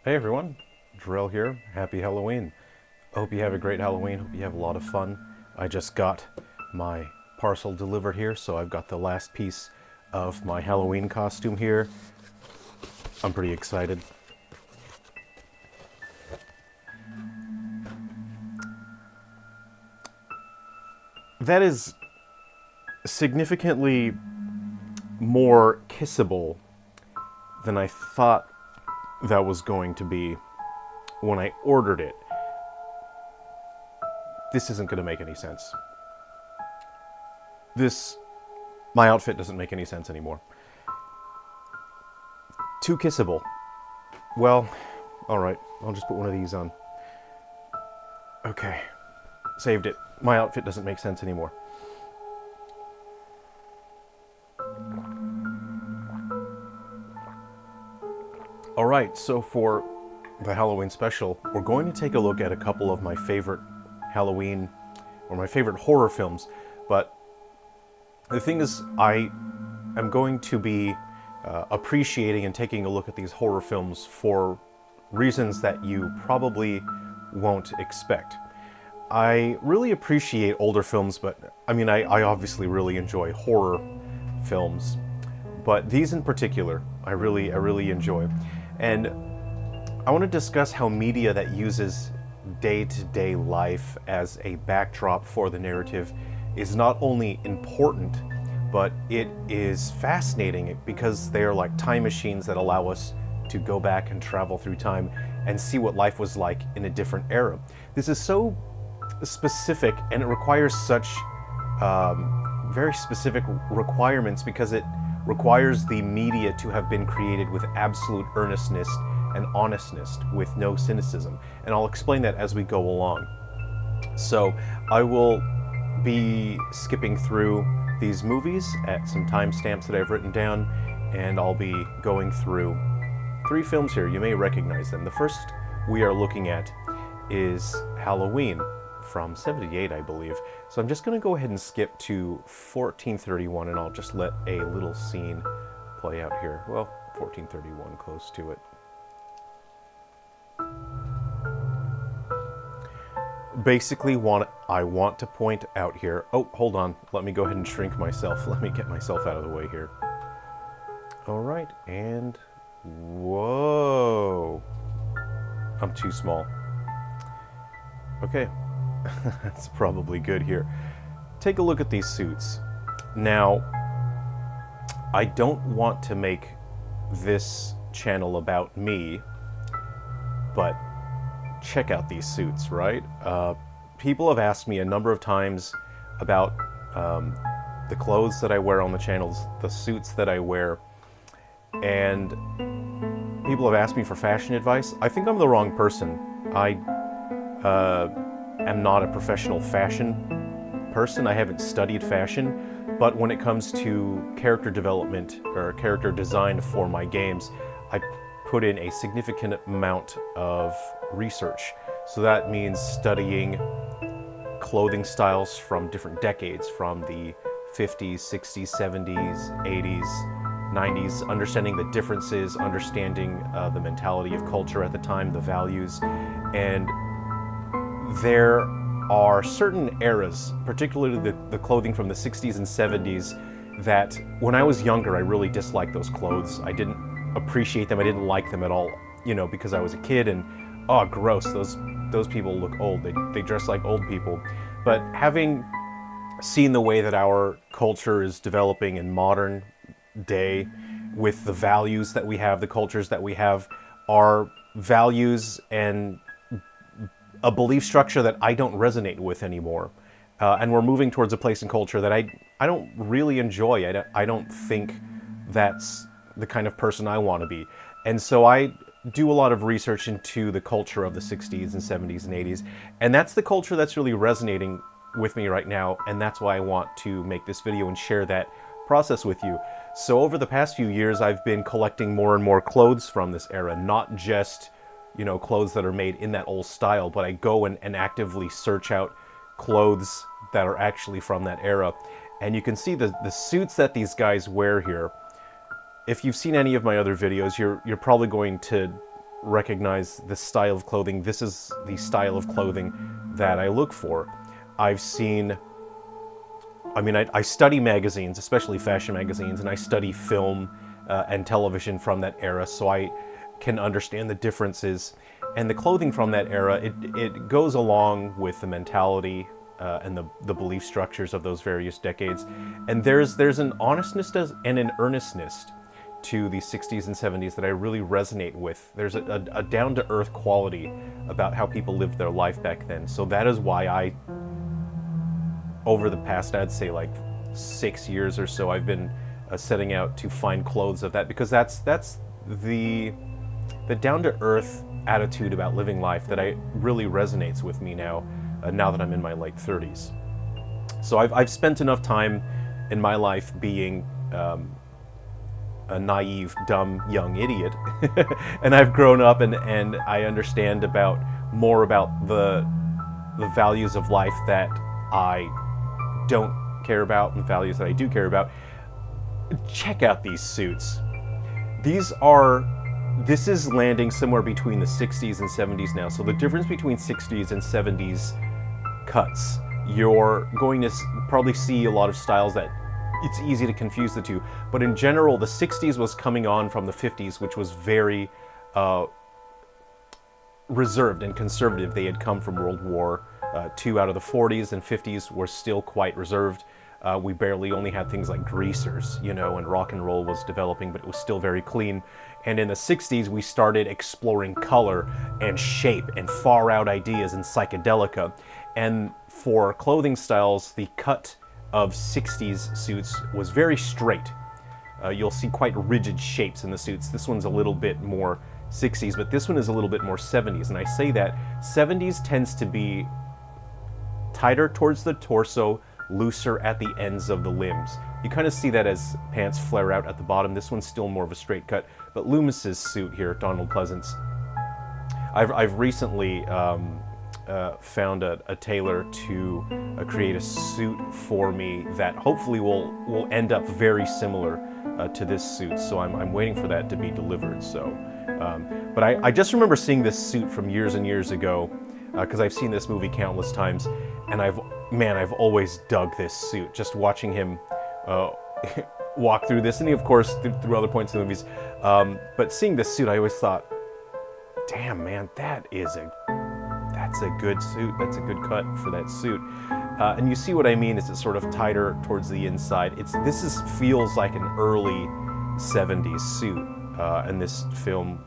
Hey everyone, Jerrel here. Happy Halloween. I hope you have a great Halloween. Hope you have a lot of fun. I just got my parcel delivered here, so I've got the last piece of my Halloween costume here. I'm pretty excited. That is significantly more kissable than I thought that was going to be when I ordered it. This isn't going to make any sense. My outfit doesn't make any sense anymore. Too kissable. Well, alright, I'll just put one of these on. Okay, saved it. My outfit doesn't make sense anymore. Alright, so for the Halloween special, we're going to take a look at a couple of my favorite Halloween, or my favorite horror films, but the thing is, I am going to be appreciating and taking a look at these horror films for reasons that you probably won't expect. I really appreciate older films, but I obviously really enjoy horror films, but these in particular, I really enjoy. And I want to discuss how media that uses day-to-day life as a backdrop for the narrative is not only important, but it is fascinating because they are like time machines that allow us to go back and travel through time and see what life was like in a different era. This is so specific, and it requires such very specific requirements because it requires the media to have been created with absolute earnestness and honestness, with no cynicism. And I'll explain that as we go along. So I will be skipping through these movies at some timestamps that I've written down, and I'll be going through 3 films here. You may recognize them. The first we are looking at is Halloween from '78, I believe. So I'm just going to go ahead and skip to 1431, and I'll just let a little scene play out here. Well, 1431, close to it. Basically, I want to point out here... Oh, hold on. Let me go ahead and shrink myself. Let me get myself out of the way here. All right, and... Whoa! I'm too small. Okay. That's probably good here. Take a look at these suits. Now, I don't want to make this channel about me, but check out these suits, right? People have asked me a number of times about the clothes that I wear on the channels, the suits that I wear, and people have asked me for fashion advice. I think I'm the wrong person. I am not a professional fashion person. I haven't studied fashion, but when it comes to character development or character design for my games, I put in a significant amount of research. So that means studying clothing styles from different decades, from the 50s, 60s, 70s, 80s, 90s, understanding the differences, understanding the mentality of culture at the time, the values. And there are certain eras, particularly the clothing from the 60s and 70s, that when I was younger, I really disliked those clothes. I didn't appreciate them. I didn't like them at all, because I was a kid and, oh, gross, those people look old. They dress like old people. But having seen the way that our culture is developing in modern day, with the values that we have, the cultures that we have, are values and a belief structure that I don't resonate with anymore. And we're moving towards a place in culture that I don't really enjoy. I don't think that's the kind of person I want to be. And so I do a lot of research into the culture of the 60s and 70s and 80s. And that's the culture that's really resonating with me right now. And that's why I want to make this video and share that process with you. So over the past few years, I've been collecting more and more clothes from this era, not just clothes that are made in that old style, but I go and actively search out clothes that are actually from that era. And you can see the suits that these guys wear here. If you've seen any of my other videos, you're probably going to recognize this style of clothing. This is the style of clothing that I look for. I've seen, I study magazines, especially fashion magazines, and I study film and television from that era, so I can understand the differences. And the clothing from that era, it goes along with the mentality and the belief structures of those various decades. And there's an honestness and an earnestness to the 60s and 70s that I really resonate with. There's a down-to-earth quality about how people lived their life back then. So that is why over the past, I'd say like 6 years or so, I've been setting out to find clothes of that, because that's the down-to-earth attitude about living life that really resonates with me now that I'm in my late 30s. So I've spent enough time in my life being a naive, dumb, young idiot, and I've grown up and I understand more about the values of life that I don't care about and the values that I do care about. Check out these suits. This is landing somewhere between the 60s and 70s now. So the difference between 60s and 70s cuts, you're going to probably see a lot of styles that it's easy to confuse the two. But in general, the 60s was coming on from the 50s, which was very reserved and conservative. They had come from World War II out of the 40s, and 50s were still quite reserved. We barely only had things like greasers, and rock and roll was developing, but it was still very clean. And in the 60s, we started exploring color and shape and far out ideas and psychedelica. And for clothing styles, the cut of 60s suits was very straight. You'll see quite rigid shapes in the suits. This one's a little bit more 60s, but this one is a little bit more 70s. And I say that 70s tends to be tighter towards the torso, looser at the ends of the limbs. You kind of see that as pants flare out at the bottom. This one's still more of a straight cut. But Loomis's suit here, Donald Pleasance, I've recently found a tailor to create a suit for me that hopefully will end up very similar to this suit. So I'm waiting for that to be delivered. So, but I just remember seeing this suit from years and years ago, because I've seen this movie countless times, and I've always dug this suit. Just watching him walk through this, and of course through other points in the movies. But seeing this suit, I always thought, damn man, that's a good suit. That's a good cut for that suit. And you see what I mean? Is it's sort of tighter towards the inside. This feels like an early 70s suit, and this film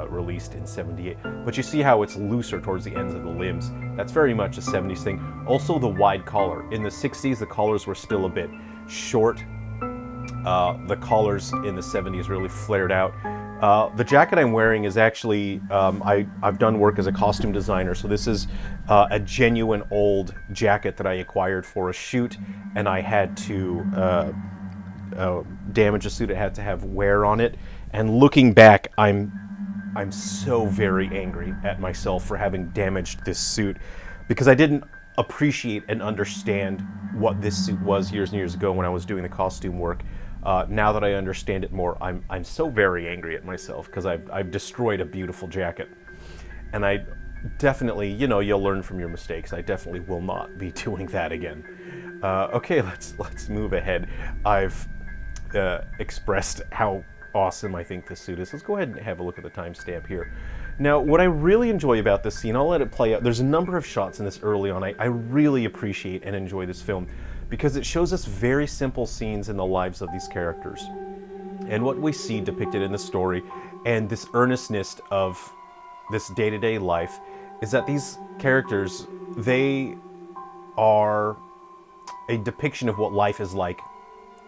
released in 78. But you see how it's looser towards the ends of the limbs. That's very much a 70s thing. Also the wide collar. In the 60s, the collars were still a bit short. The collars in the 70s really flared out. The jacket I'm wearing is actually, I've done work as a costume designer, so this is a genuine old jacket that I acquired for a shoot, and I had to damage a suit. It had to have wear on it, and looking back, I'm so very angry at myself for having damaged this suit, because I didn't appreciate and understand what this suit was years and years ago when I was doing the costume work. Now that I understand it more, I'm so very angry at myself because I've destroyed a beautiful jacket. And I definitely, you'll learn from your mistakes. I definitely will not be doing that again. Okay, let's move ahead. I've expressed how awesome I think this suit is. Let's go ahead and have a look at the timestamp here. Now, what I really enjoy about this scene, I'll let it play out. There's a number of shots in this early on. I really appreciate and enjoy this film because it shows us very simple scenes in the lives of these characters. And what we see depicted in the story and this earnestness of this day-to-day life is that these characters, they are a depiction of what life is like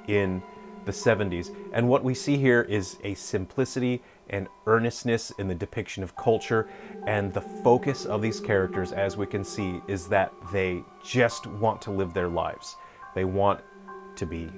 in the 70s. And what we see here is a simplicity and earnestness in the depiction of culture, and the focus of these characters, as we can see, is that they just want to live their lives. They want to be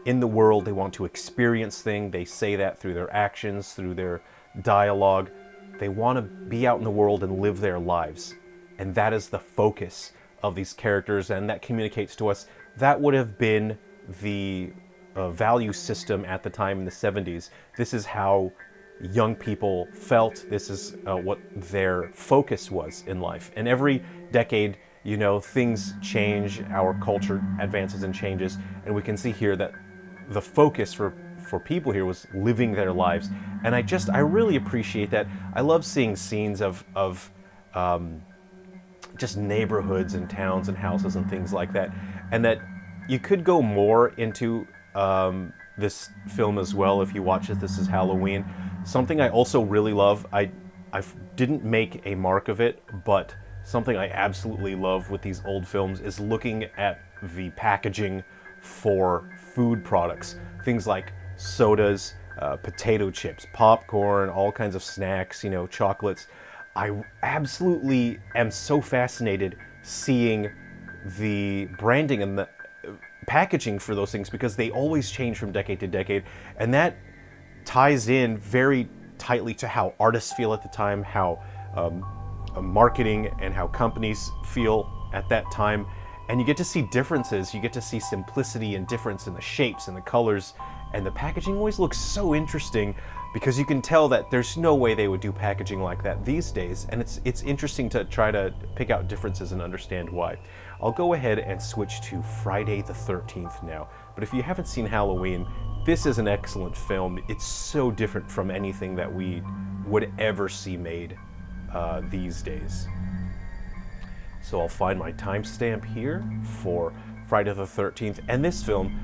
in the world, they want to experience things. They say that through their actions, through their dialogue. They want to be out in the world and live their lives. And that is the focus of these characters, and that communicates to us that would have been the value system at the time in the 70s. This is how young people felt. This is what their focus was in life. And every decade, you know, things change, our culture advances and changes, and we can see here that the focus for people here was living their lives. And I really appreciate that. I love seeing scenes of just neighborhoods and towns and houses and things like that. And that you could go more into this film as well if you watch it. This is Halloween. Something I also really love, I didn't make a mark of it, but something I absolutely love with these old films is looking at the packaging for food products. Things like sodas, potato chips, popcorn, all kinds of snacks, you know, chocolates. I absolutely am so fascinated seeing the branding and the packaging for those things, because they always change from decade to decade, and that ties in very tightly to how artists feel at the time, how marketing and how companies feel at that time. And you get to see differences, you get to see simplicity and difference in the shapes and the colors, and the packaging always looks so interesting, because you can tell that there's no way they would do packaging like that these days, and it's interesting to try to pick out differences and understand why. I'll go ahead and switch to Friday the 13th now, but if you haven't seen Halloween, this is an excellent film. It's so different from anything that we would ever see made these days. So I'll find my timestamp here for Friday the 13th, and this film,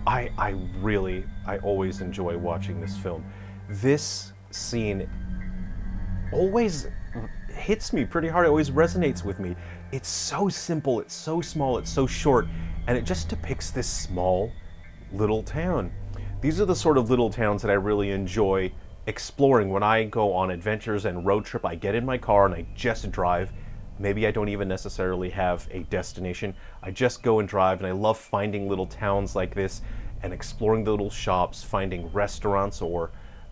I always enjoy watching this film. This scene always hits me pretty hard. It always resonates with me. It's so simple, it's so small, it's so short, and it just depicts this small little town. These are the sort of little towns that I really enjoy exploring. When I go on adventures and road trip, I get in my car and I just drive. Maybe I don't even necessarily have a destination. I just go and drive, and I love finding little towns like this and exploring the little shops, finding restaurants or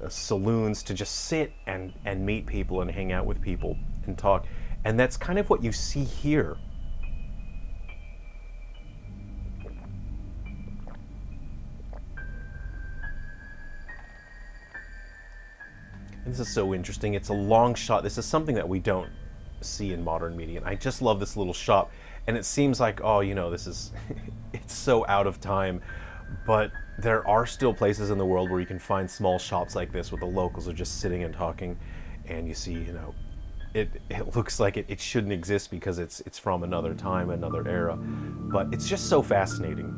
saloons to just sit and meet people and hang out with people and talk. And that's kind of what you see here. And this is so interesting. It's a long shot. This is something that we don't see in modern media. And I just love this little shop. And it seems like, oh, you know, this is, it's so out of time. But there are still places in the world where you can find small shops like this where the locals are just sitting and talking. And you see, you know, it looks like it shouldn't exist because it's from another time, another era. But it's just so fascinating.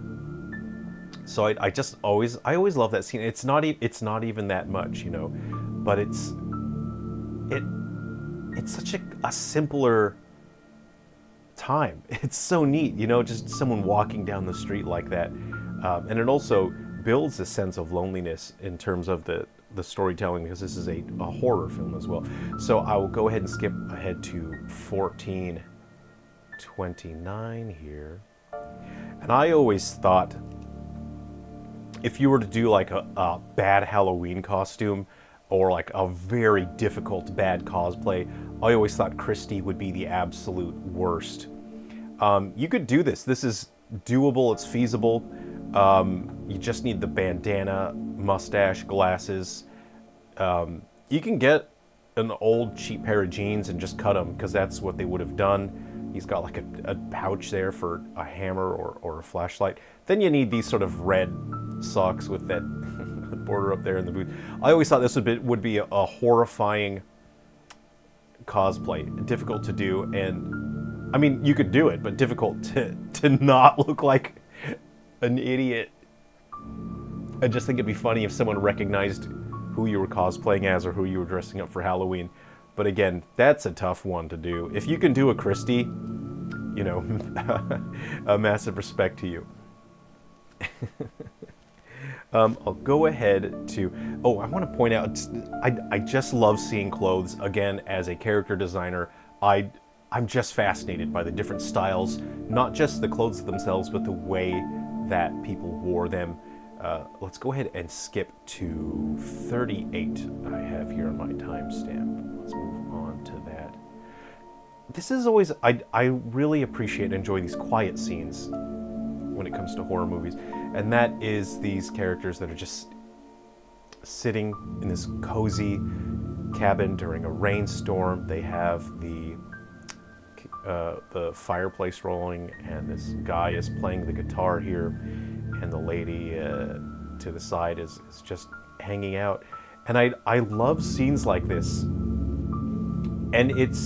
So I always love that scene. It's not even that much, you know, but it's such a simpler time. It's so neat, you know, just someone walking down the street like that. And it also builds a sense of loneliness in terms of the storytelling, because this is a horror film as well. So I will go ahead and skip ahead to 1429 here. And I always thought, if you were to do like a bad Halloween costume, or like a very difficult bad cosplay, I always thought Christy would be the absolute worst. You could do this. This is doable, it's feasible. You just need the bandana, mustache, glasses. You can get an old cheap pair of jeans and just cut them, because that's what they would have done. He's got like a pouch there for a hammer or a flashlight. Then you need these sort of red socks with that border up there in the boot. I always thought this would be a horrifying cosplay, difficult to do, and I mean, you could do it, but difficult to not look like an idiot. I just think it'd be funny if someone recognized who you were cosplaying as or who you were dressing up for Halloween. But again, that's a tough one to do. If you can do a Christy, you know, a massive respect to you. I'll go ahead to, I want to point out, I just love seeing clothes. Again, as a character designer, I'm just fascinated by the different styles, not just the clothes themselves, but the way that people wore them. Let's go ahead and skip to 38. I have here on my timestamp. Let's move on to that. This is always, I really appreciate and enjoy these quiet scenes when it comes to horror movies. And that is these characters that are just sitting in this cozy cabin during a rainstorm. They have the fireplace rolling, and this guy is playing the guitar here, and the lady to the side is just hanging out. And I love scenes like this. And it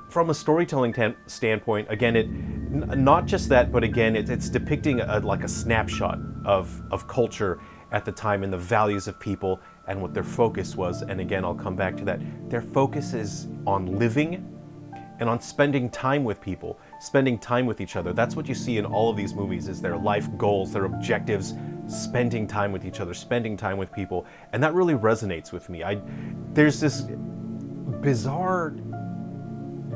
from a storytelling standpoint, again, not just that, but again, it's depicting like a snapshot of culture at the time and the values of people and what their focus was. And again, I'll come back to that. Their focus is on living and on spending time with people, spending time with each other. That's what you see in all of these movies, is their life goals, their objectives, spending time with each other, spending time with people. And that really resonates with me. There's this bizarre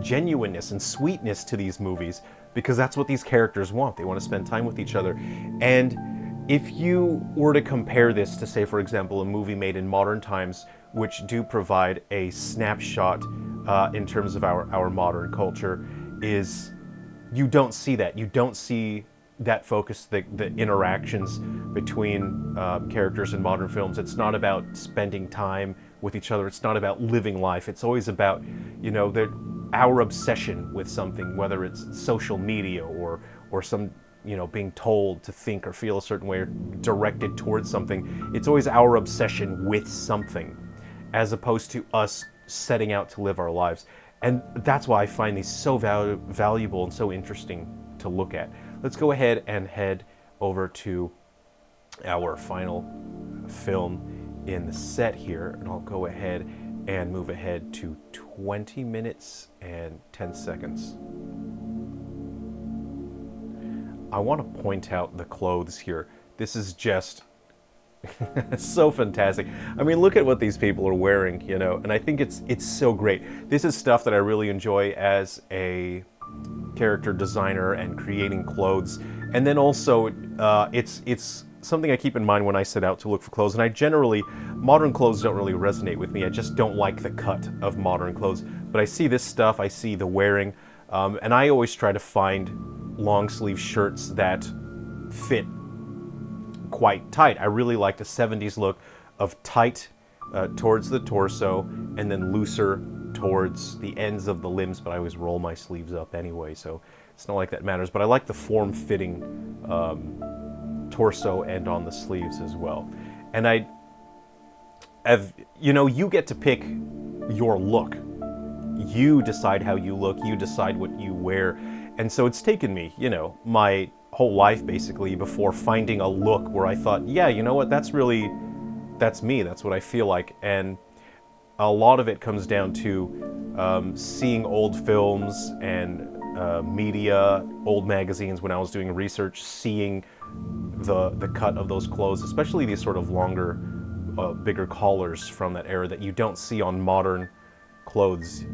genuineness and sweetness to these movies, because that's what these characters want. They want to spend time with each other. And if you were to compare this to, say, for example, a movie made in modern times, which do provide a snapshot in terms of our modern culture, is you don't see that. You don't see that focus, the interactions between characters in modern films. It's not about spending time with each other. It's not about living life. It's always about, our obsession with something, whether it's social media or some, being told to think or feel a certain way or directed towards something. It's always our obsession with something, as opposed to us setting out to live our lives. And that's why I find these so valuable and so interesting to look at. Let's go ahead and head over to our final film in the set here, and I'll go ahead and move ahead to 20 minutes and 10 seconds. I want to point out the clothes here. This is just so fantastic. I mean, look at what these people are wearing, and I think it's so great. This is stuff that I really enjoy as a character designer and creating clothes. And then also, it's something I keep in mind when I set out to look for clothes. And modern clothes don't really resonate with me. I just don't like the cut of modern clothes. But I see this stuff, I see the wearing, and I always try to find long sleeve shirts that fit quite tight. I really like the 70s look of tight towards the torso and then looser towards the ends of the limbs, but I always roll my sleeves up anyway, so it's not like that matters. But I like the form-fitting torso and on the sleeves as well. And you get to pick your look. You decide how you look, you decide what you wear. And so it's taken me, my whole life basically before finding a look where I thought, yeah, you know what, that's me, that's what I feel like. And a lot of it comes down to seeing old films and media, old magazines when I was doing research, seeing the cut of those clothes, especially these sort of longer, bigger collars from that era that you don't see on modern clothes.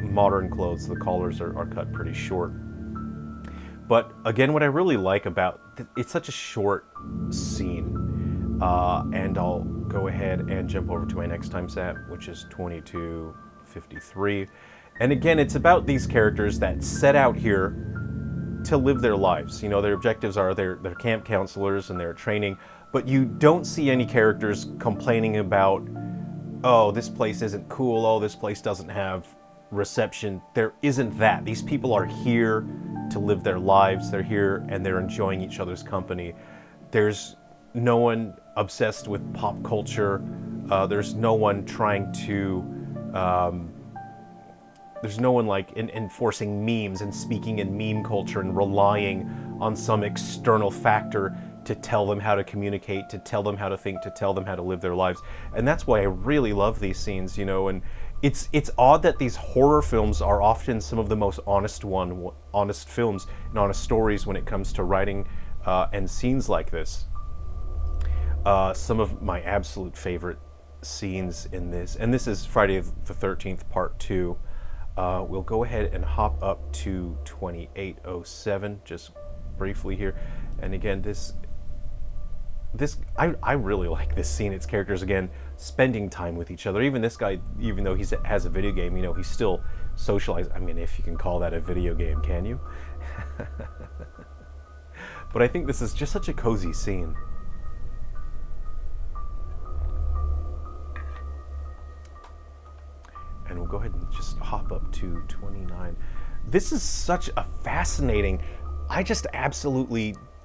Modern clothes, the collars are cut pretty short. But again, what I really like about it's such a short scene, and I'll go ahead and jump over to my next time stamp, which is 22:53. And again, it's about these characters that set out here to live their lives. Their objectives are they're camp counselors and they're training, but you don't see any characters complaining about, oh, this place isn't cool, oh, this place doesn't have reception. There isn't that. These people are here to live their lives. They're here and they're enjoying each other's company. There's no one obsessed with pop culture. There's no one trying to there's no one like enforcing memes and speaking in meme culture and relying on some external factor to tell them how to communicate, to tell them how to think, to tell them how to live their lives. And that's why I really love these scenes, and it's odd that these horror films are often some of the most honest films and honest stories when it comes to writing and scenes like this. Some of my absolute favorite scenes in this, and this is Friday the 13th Part 2. We'll go ahead and hop up to 2807 just briefly here. And again, I really like this scene. Its characters, again, spending time with each other. Even this guy, even though he has a video game, he's still socializing. I mean, if you can call that a video game, can you? But I think this is just such a cozy scene. go ahead and just hop up to 29. This is such a fascinating,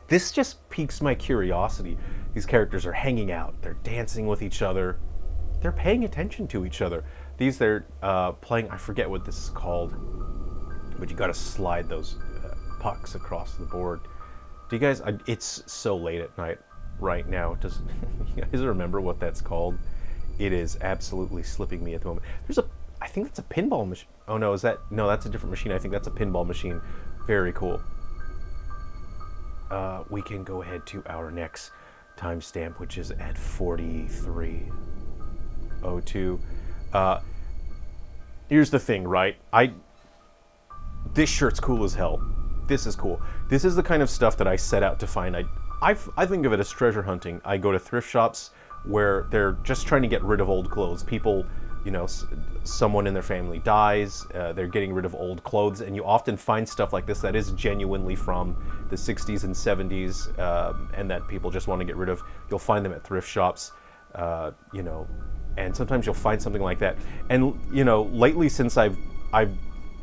this just piques my curiosity. These characters are hanging out, they're dancing with each other, they're paying attention to each other. They're playing, I forget what this is called, but you gotta slide those pucks across the board. Do you guys, it's so late at night right now. Does you guys remember what that's called? It is absolutely slipping me at the moment. I think that's a pinball machine. Oh no, no, that's a different machine. I think that's a pinball machine. Very cool. We can go ahead to our next timestamp, which is at 43:02. Here's the thing, right? This shirt's cool as hell. This is cool. This is the kind of stuff that I set out to find. I think of it as treasure hunting. I go to thrift shops where they're just trying to get rid of old clothes. People, someone in their family dies, they're getting rid of old clothes, and you often find stuff like this that is genuinely from the 60s and 70s, and that people just want to get rid of. You'll find them at thrift shops, and sometimes you'll find something like that. And, lately, since I've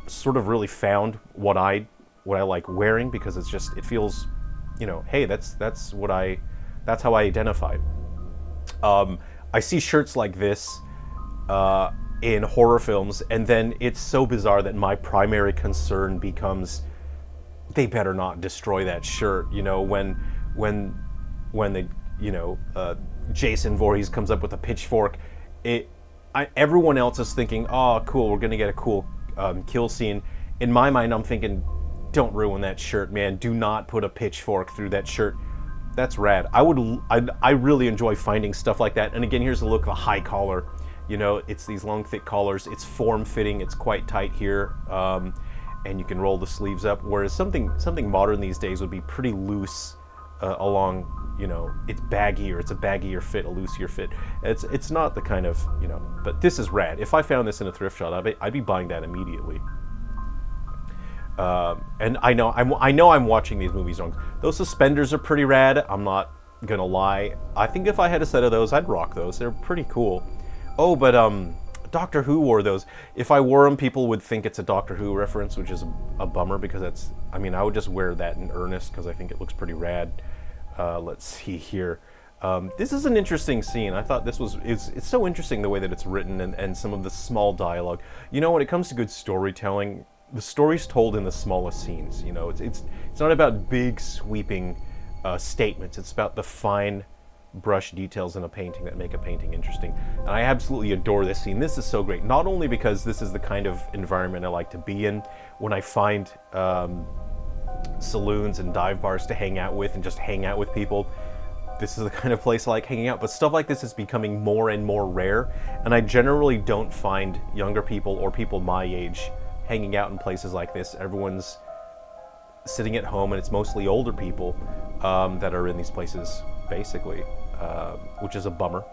sort of really found what I like wearing, because it feels, hey, that's how I identify. I see shirts like this in horror films, and then it's so bizarre that my primary concern becomes, they better not destroy that shirt. When Jason Voorhees comes up with a pitchfork, everyone else is thinking, oh, cool, we're gonna get a cool kill scene. In my mind, I'm thinking, don't ruin that shirt, man. Do not put a pitchfork through that shirt. That's rad. I really enjoy finding stuff like that. And again, here's a look, a high collar. It's these long, thick collars. It's form-fitting. It's quite tight here, and you can roll the sleeves up. Whereas something modern these days would be pretty loose along. It's baggier. It's a baggier fit, a loosier fit. It's not the kind of But this is rad. If I found this in a thrift shop, I'd be buying that immediately. And I know I'm watching these movies wrong. Those suspenders are pretty rad. I'm not gonna lie. I think if I had a set of those, I'd rock those. They're pretty cool. Oh, but Doctor Who wore those. If I wore them, people would think it's a Doctor Who reference, which is a bummer, because I would just wear that in earnest because I think it looks pretty rad. Let's see here. This is an interesting scene. I thought it's so interesting the way that it's written, and some of the small dialogue. When it comes to good storytelling, the story's told in the smallest scenes. It's not about big sweeping statements. It's about the fine brush details in a painting that make a painting interesting. And I absolutely adore this scene. This is so great. Not only because this is the kind of environment I like to be in when I find saloons and dive bars to hang out with and just hang out with people. This is the kind of place I like hanging out, but stuff like this is becoming more and more rare, and I generally don't find younger people or people my age hanging out in places like this. Everyone's sitting at home, and it's mostly older people that are in these places, basically, which is a bummer.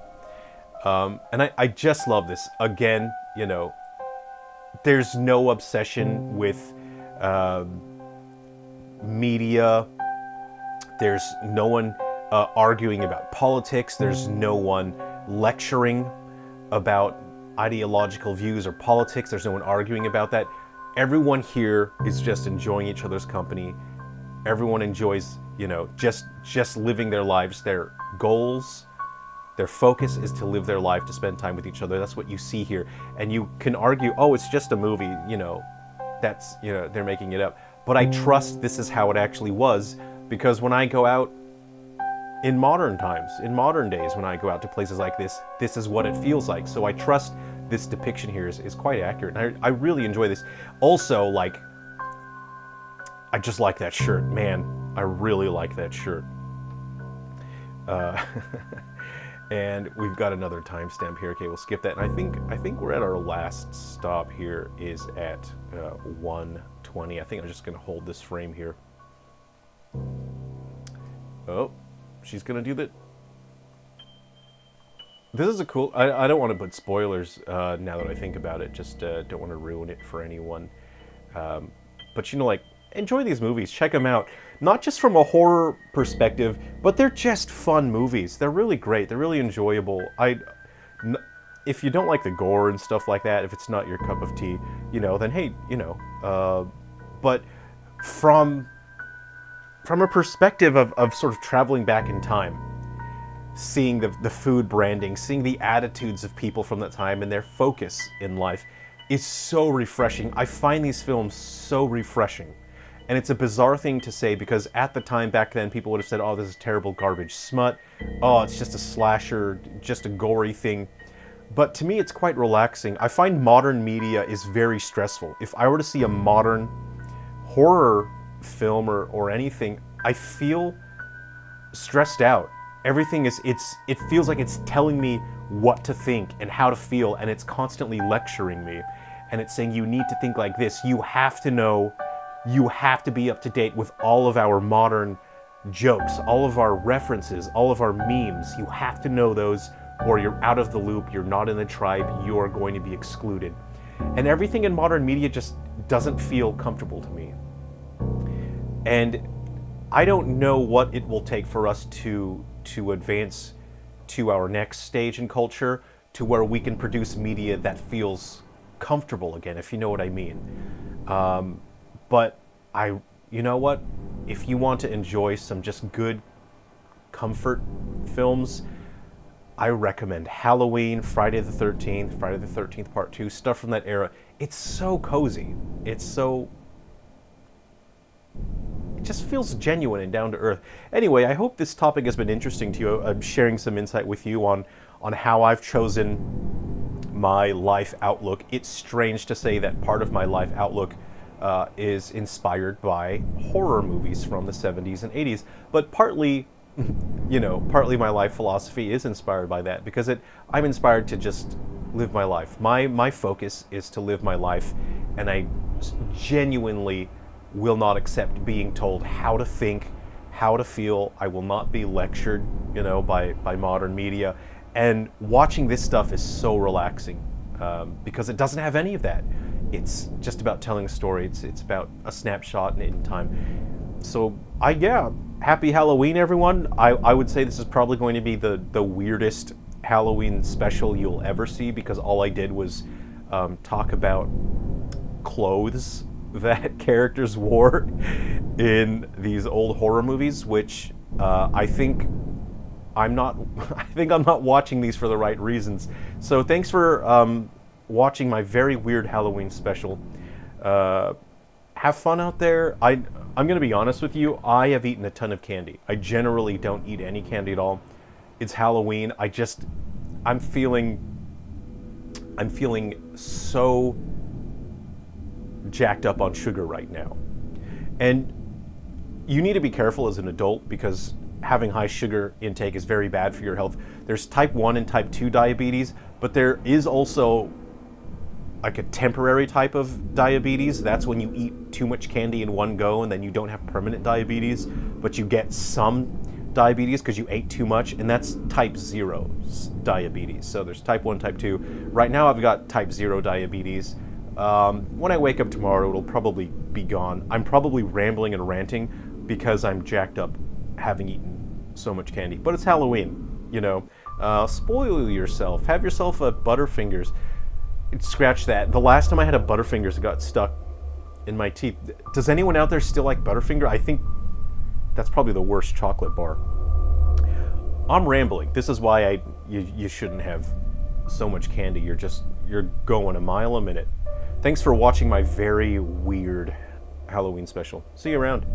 And I just love this. Again, there's no obsession with media. There's no one arguing about politics. There's no one lecturing about ideological views or politics. There's no one arguing about that. Everyone here is just enjoying each other's company. Everyone enjoys, just living their lives. Their goals, their focus is to live their life, to spend time with each other. That's what you see here. And you can argue, oh, it's just a movie, that's, they're making it up. But I trust this is how it actually was, because when I go out in modern times, in modern days, when I go out to places like this, this is what it feels like. So I trust this depiction here is quite accurate. And I really enjoy this. Also, I just like that shirt. Man, I really like that shirt. And we've got another timestamp here. Okay, we'll skip that. And I think we're at our last stop here is at 1:20. I think I'm just going to hold this frame here. Oh, she's going to do that. This is a cool... I don't want to put spoilers now that I think about it. Just don't want to ruin it for anyone. But, enjoy these movies. Check them out. Not just from a horror perspective, but they're just fun movies. They're really great. They're really enjoyable. if you don't like the gore and stuff like that, if it's not your cup of tea, then hey, but from a perspective of sort of traveling back in time, seeing the food branding, seeing the attitudes of people from that time and their focus in life is so refreshing. I find these films so refreshing. And it's a bizarre thing to say because at the time back then, people would have said, oh, this is terrible garbage smut. Oh, it's just a slasher, just a gory thing. But to me, it's quite relaxing. I find modern media is very stressful. If I were to see a modern horror film or anything, I feel stressed out. Everything it feels like it's telling me what to think and how to feel, and it's constantly lecturing me. And it's saying, you need to think like this. You have to know, you have to be up to date with all of our modern jokes, all of our references, all of our memes. You have to know those, or you're out of the loop, you're not in the tribe, you are going to be excluded. And everything in modern media just doesn't feel comfortable to me. And I don't know what it will take for us to advance to our next stage in culture, to where we can produce media that feels comfortable again, if you know what I mean. But you know what? If you want to enjoy some just good comfort films, I recommend Halloween, Friday the 13th Part 2, stuff from that era. It's so cozy. It just feels genuine and down to earth. Anyway, I hope this topic has been interesting to you. I'm sharing some insight with you on how I've chosen my life outlook. It's strange to say that part of my life outlook is inspired by horror movies from the 70s and 80s, but partly my life philosophy is inspired by that, because I'm inspired to just live my life. My focus is to live my life, and I genuinely will not accept being told how to think, how to feel. I will not be lectured, by modern media. And watching this stuff is so relaxing because it doesn't have any of that. It's just about telling a story. It's about a snapshot in time. So happy Halloween, everyone. I would say this is probably going to be the weirdest Halloween special you'll ever see, because all I did was talk about clothes that characters wore in these old horror movies, which I think I'm not watching these for the right reasons. So thanks for watching my very weird Halloween special. Have fun out there. I'm going to be honest with you. I have eaten a ton of candy. I generally don't eat any candy at all. It's Halloween. I'm feeling so jacked up on sugar right now. And you need to be careful as an adult, because having high sugar intake is very bad for your health. There's type 1 and type 2 diabetes, but there is also like a temporary type of diabetes. That's when you eat too much candy in one go and then you don't have permanent diabetes, but you get some diabetes because you ate too much, and that's type 0 diabetes. So there's type 1, type 2. Right now I've got type 0 diabetes. When I wake up tomorrow, it'll probably be gone. I'm probably rambling and ranting because I'm jacked up having eaten so much candy. But it's Halloween, spoil yourself. Have yourself a Butterfingers. Scratch that. The last time I had a Butterfingers, it got stuck in my teeth. Does anyone out there still like Butterfinger? I think that's probably the worst chocolate bar. I'm rambling. This is why you shouldn't have so much candy. You're going a mile a minute. Thanks for watching my very weird Halloween special. See you around.